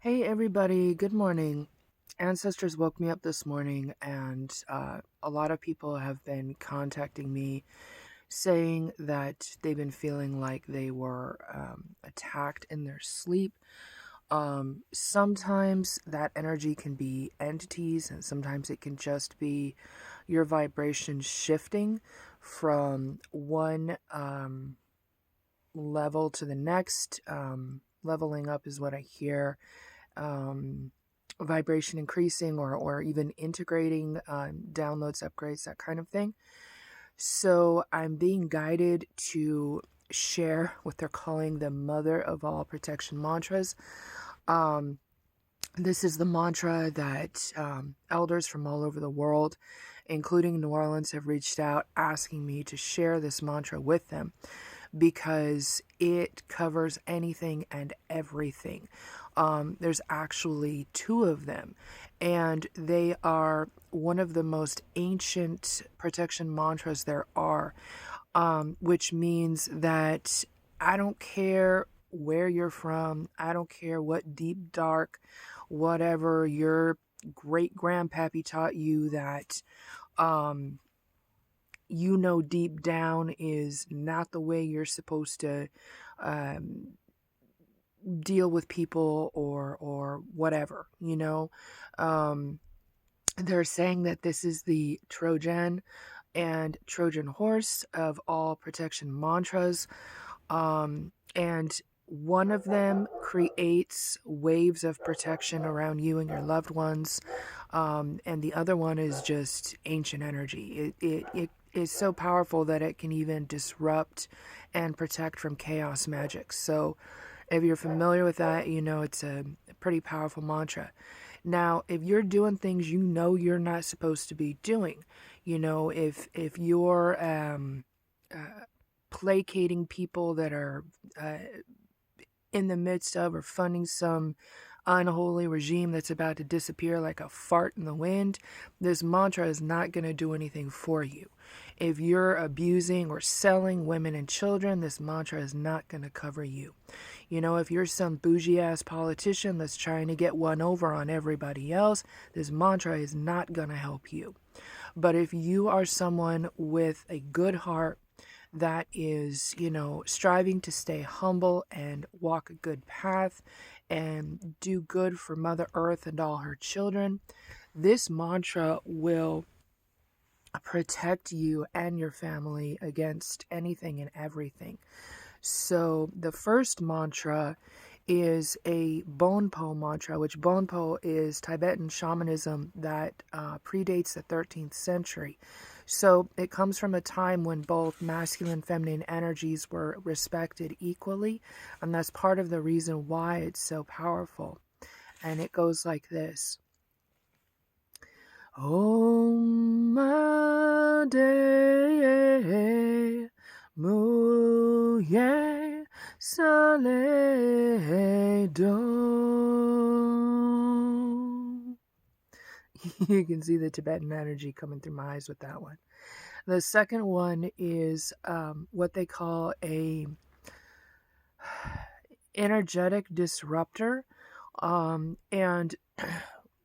Hey everybody, good morning. Ancestors woke me up this morning, and a lot of people have been contacting me saying that they've been feeling like they were attacked in their sleep. Sometimes that energy can be entities, and sometimes it can just be your vibration shifting from one level to the next. Leveling up is what I hear. um, Vibration increasing, or even integrating downloads, upgrades, that kind of thing. So I'm being guided to share what they're calling the mother of all protection mantras. Um, this is the mantra that elders from all over the world, including New Orleans, have reached out asking me to share this mantra with them because it covers anything and everything. There's actually two of them, and they are one of the most ancient protection mantras there are, which means that I don't care where you're from, I don't care what deep, dark, whatever your great grandpappy taught you that. Um, deep down is not the way you're supposed to um, deal with people, or whatever. um, they're saying that this is the Trojan and Trojan horse of all protection mantras. And one of them creates waves of protection around you and your loved ones, and the other one is just ancient energy. It is so powerful that it can even disrupt and protect from chaos magic. So if you're familiar with that, it's a pretty powerful mantra. Now, if you're doing things you're not supposed to be doing, if you're uh, placating people that are uh, in the midst of or funding some unholy regime that's about to disappear like a fart in the wind, this mantra is not going to do anything for you. If you're abusing or selling women and children, this mantra is not going to cover you. If you're some bougie ass politician that's trying to get one over on everybody else, this mantra is not going to help you. But if you are someone with a good heart, that is, striving to stay humble and walk a good path and do good for Mother Earth and all her children, this mantra will protect you and your family against anything and everything. So the first mantra is a Bonpo mantra, which Bonpo is Tibetan shamanism that predates the 13th century. So it comes from a time when both masculine and feminine energies were respected equally, and that's part of the reason why it's so powerful. And it goes like this. Om Made Muye Sale Do. You can see the Tibetan energy coming through my eyes with that one. The second one is what they call a energetic disruptor. And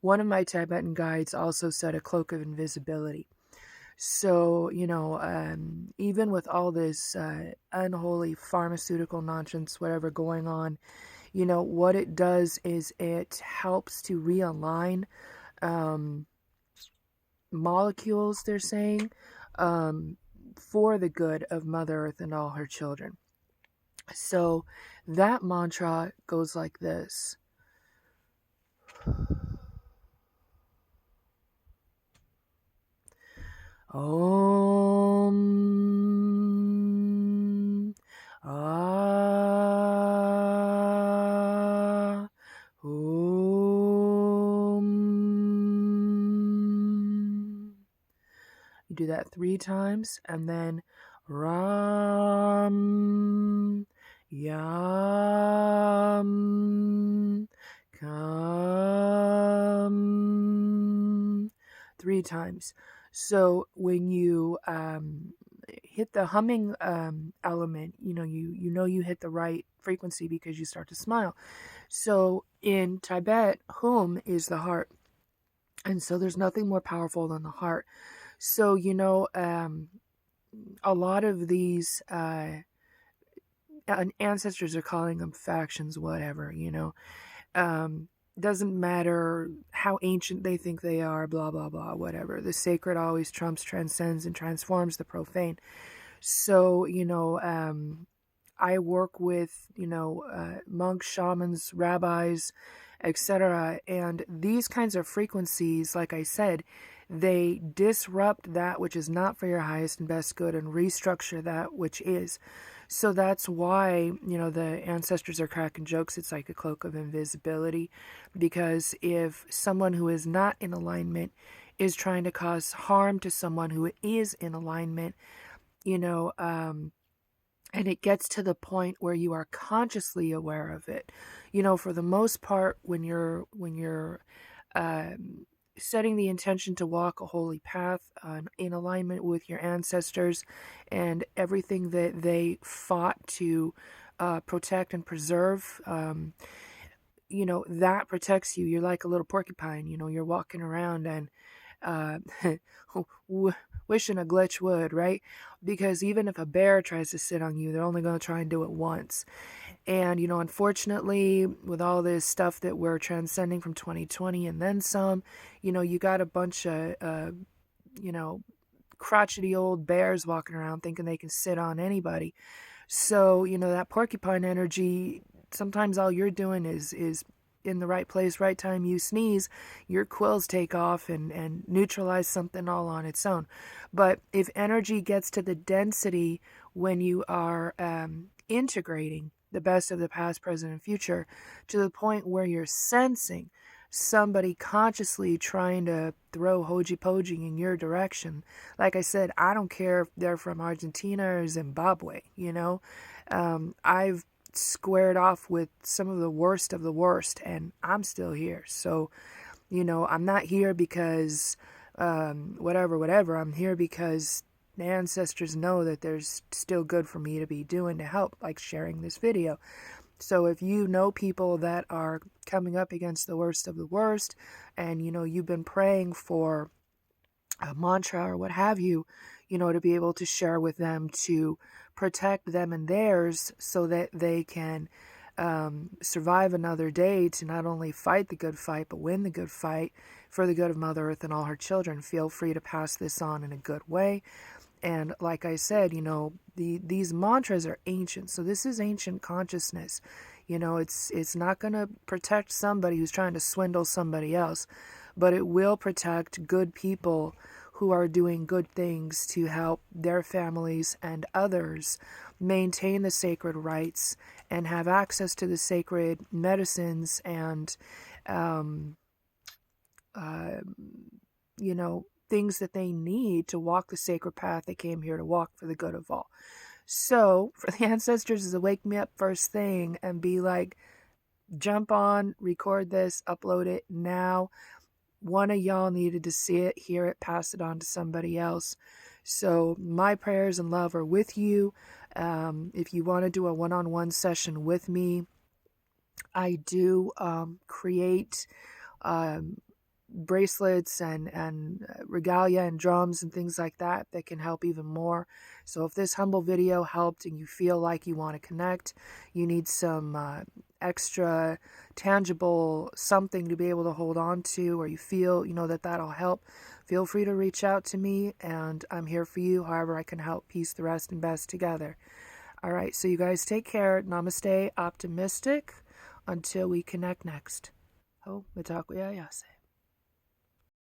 one of my Tibetan guides also said a cloak of invisibility. So, even with all this unholy pharmaceutical nonsense, whatever going on, what it does is it helps to realign um, molecules, they're saying, for the good of Mother Earth and all her children. So that mantra goes like this. Om Ah Om. You do that 3 times, and then Ram Yam Kam 3 times. So when you hit the humming element, you hit the right frequency because you start to smile. So In Tibet, hum is the heart. And so there's nothing more powerful than the heart. So, a lot of these ancestors are calling them factions, whatever, doesn't matter how ancient they think they are, blah, blah, blah, whatever. The sacred always trumps, transcends, and transforms the profane. So, I work with, monks, shamans, rabbis, etc. And these kinds of frequencies, like I said, they disrupt that which is not for your highest and best good and restructure that which is. So that's why, the ancestors are cracking jokes. It's like a cloak of invisibility, because if someone who is not in alignment is trying to cause harm to someone who is in alignment, and it gets to the point where you are consciously aware of it. For the most part, when you're setting the intention to walk a holy path in alignment with your ancestors and everything that they fought to protect and preserve, that protects you. You're like a little porcupine. You're walking around and uh, wishing a glitch would, right? Because even if a bear tries to sit on you, they're only going to try and do it once. And, unfortunately, with all this stuff that we're transcending from 2020 and then some, you got a bunch of, crotchety old bears walking around thinking they can sit on anybody. So, that porcupine energy, sometimes all you're doing is in the right place, right time, you sneeze, your quills take off and neutralize something all on its own. But if energy gets to the density when you are integrating the best of the past, present, and future to the point where you're sensing somebody consciously trying to throw hojy pojing in your direction. Like I said, I don't care if they're from Argentina or Zimbabwe, I've squared off with some of the worst, and I'm still here. So, I'm not here because whatever. I'm here because the ancestors know that there's still good for me to be doing to help, like sharing this video. So if you know people that are coming up against the worst of the worst, and you've been praying for a mantra or what have you, to be able to share with them to protect them and theirs so that they can survive another day to not only fight the good fight, but win the good fight for the good of Mother Earth and all her children. Feel free to pass this on in a good way. And like I said, these mantras are ancient. So this is ancient consciousness. It's not going to protect somebody who's trying to swindle somebody else, but it will protect good people who are doing good things to help their families and others maintain the sacred rites and have access to the sacred medicines and, things that they need to walk the sacred path they came here to walk for the good of all. So for the ancestors to wake me up first thing and be like, jump on, record this, upload it now. One of y'all needed to see it, hear it, pass it on to somebody else. So my prayers and love are with you. If you want to do a one-on-one session with me, I do create bracelets and regalia and drums and things like that can help even more. So if this humble video helped and you feel like you want to connect, you need some extra tangible something to be able to hold on to, or you feel that'll help, feel free to reach out to me, and I'm here for you however I can help piece the rest and best together. All right, so you guys take care. Namaste, optimistic, until we connect next. Ho mitakuya yase.